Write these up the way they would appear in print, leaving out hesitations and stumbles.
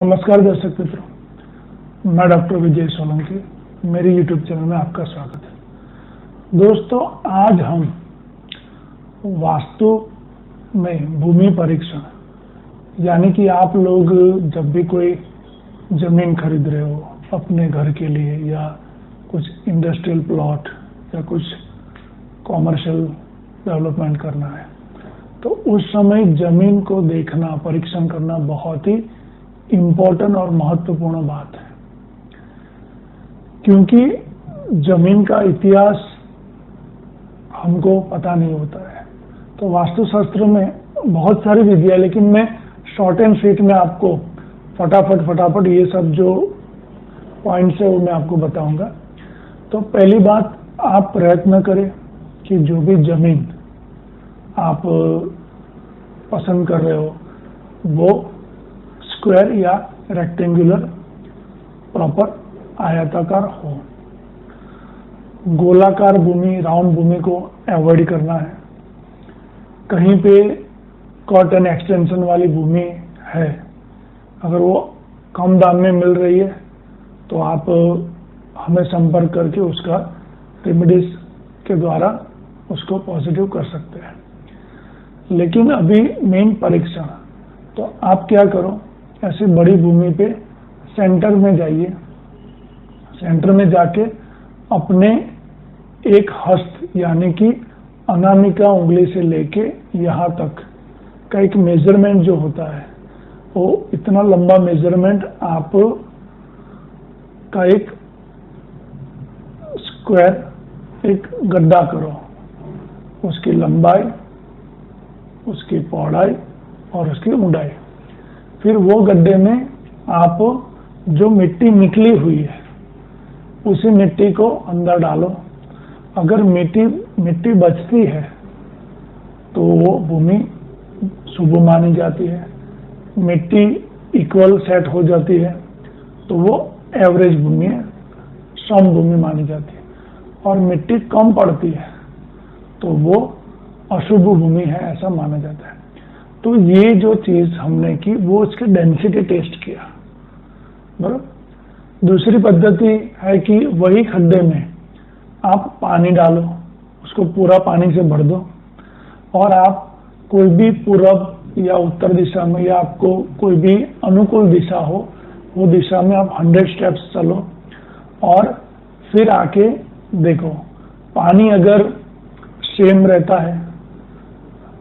नमस्कार दर्शक मित्रों, मैं डॉक्टर विजय सोलंकी, मेरी यूट्यूब चैनल में आपका स्वागत है। दोस्तों, आज हम वास्तु में भूमि परीक्षण यानी कि आप लोग जब भी कोई जमीन खरीद रहे हो अपने घर के लिए या कुछ इंडस्ट्रियल प्लॉट या कुछ कॉमर्शियल डेवलपमेंट करना है, तो उस समय जमीन को देखना, परीक्षण करना बहुत ही इम्पोर्टेंट और महत्वपूर्ण बात है, क्योंकि जमीन का इतिहास हमको पता नहीं होता है। तो वास्तुशास्त्र में बहुत सारी विधियां, लेकिन मैं शॉर्ट एंड स्वीट में आपको फटाफट ये सब जो पॉइंट्स है वो मैं आपको बताऊंगा। तो पहली बात, आप प्रयत्न करें कि जो भी जमीन आप पसंद कर रहे हो वो स्क्वायर या रेक्टेंगुलर प्रॉपर आयताकार हो। गोलाकार भूमि, राउंड भूमि को अवॉइड करना है। कहीं पे कट एंड एक्सटेंशन वाली भूमि है, अगर वो कम दाम में मिल रही है तो आप हमें संपर्क करके उसका रेमेडीज के द्वारा उसको पॉजिटिव कर सकते हैं। लेकिन अभी मेन परीक्षण, तो आप क्या करो, ऐसी बड़ी भूमि पे सेंटर में जाइए। सेंटर में जाके अपने एक हस्त यानी कि अनामिका उंगली से लेके यहाँ तक का एक मेजरमेंट जो होता है, वो इतना लंबा मेजरमेंट आप का एक स्क्वायर, एक गड्ढा करो। उसकी लंबाई, उसकी पौड़ाई और उसकी ऊंचाई। फिर वो गड्ढे में आप जो मिट्टी निकली हुई है उसी मिट्टी को अंदर डालो। अगर मिट्टी बचती है तो वो भूमि शुभ मानी जाती है। मिट्टी इक्वल सेट हो जाती है तो वो एवरेज भूमि है, सम भूमि मानी जाती है। और मिट्टी कम पड़ती है तो वो अशुभ भूमि है, ऐसा माना जाता है। तो ये जो चीज हमने की वो इसके डेंसिटी टेस्ट किया, बराबर। दूसरी पद्धति है कि वही खड्डे में आप पानी डालो, उसको पूरा पानी से भर दो, और आप कोई भी पूर्व या उत्तर दिशा में या आपको कोई भी अनुकूल दिशा हो वो दिशा में आप 100 स्टेप्स चलो और फिर आके देखो। पानी अगर सेम रहता है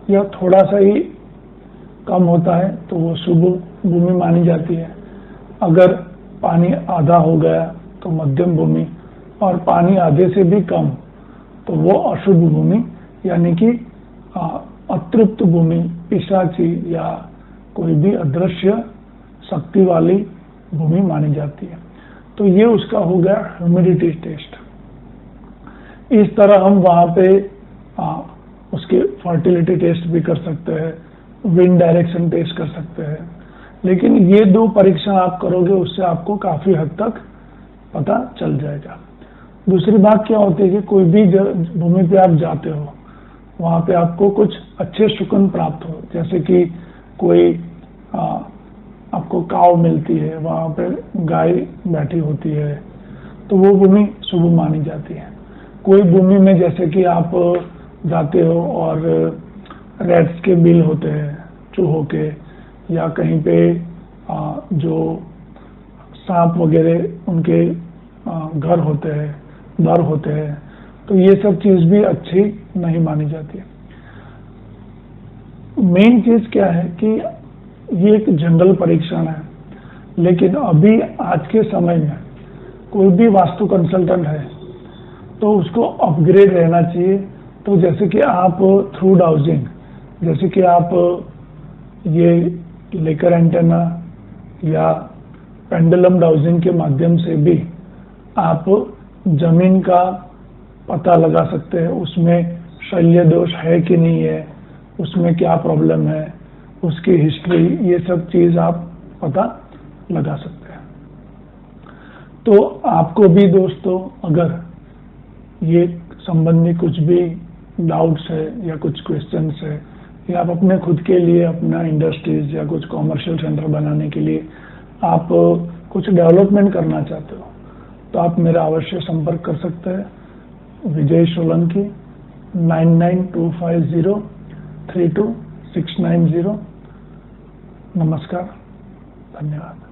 या थोड़ा सा ही कम होता है तो वो शुभ भूमि मानी जाती है। अगर पानी आधा हो गया तो मध्यम भूमि, और पानी आधे से भी कम तो वो अशुभ भूमि यानी कि अतृप्त भूमि, पिशाची या कोई भी अदृश्य शक्ति वाली भूमि मानी जाती है। तो ये उसका हो गया ह्यूमिडिटी टेस्ट। इस तरह हम वहाँ पे उसके फर्टिलिटी टेस्ट भी कर सकते हैं, विंड डायरेक्शन टेस्ट कर सकते हैं। लेकिन ये दो परीक्षण आप करोगे उससे आपको काफी हद तक पता चल जाएगा। दूसरी बात क्या होती है कि कोई भी भूमि पे आप जाते हो वहां पे आपको कुछ अच्छे सुगंध प्राप्त हो, जैसे कि कोई आपको काव मिलती है, वहां पे गाय बैठी होती है, तो वो भूमि शुभ मानी जाती है। कोई भूमि में जैसे कि आप जाते हो और रैट्स के बिल होते हैं, चूहों के, या कहीं पे जो सांप वगैरह उनके घर होते हैं, दर होते हैं, तो ये सब चीज भी अच्छी नहीं मानी जाती है। मेन चीज क्या है कि ये एक जनरल परीक्षण है, लेकिन अभी आज के समय में कोई भी वास्तु कंसल्टेंट है तो उसको अपग्रेड रहना चाहिए। तो जैसे कि आप थ्रू डाउजिंग, जैसे कि आप ये लेकर एंटेना या पेंडुलम डाउजिंग के माध्यम से भी आप जमीन का पता लगा सकते हैं, उसमें शल्य दोष है कि नहीं है, उसमें क्या प्रॉब्लम है, उसकी हिस्ट्री, ये सब चीज आप पता लगा सकते हैं। तो आपको भी दोस्तों अगर ये संबंधी कुछ भी डाउट्स है या कुछ क्वेश्चंस है या आप अपने खुद के लिए अपना इंडस्ट्रीज या कुछ कॉमर्शियल सेंटर बनाने के लिए आप कुछ डेवलपमेंट करना चाहते हो तो आप मेरा अवश्य संपर्क कर सकते हैं। विजय सोलंकी 9925032690। नमस्कार, धन्यवाद।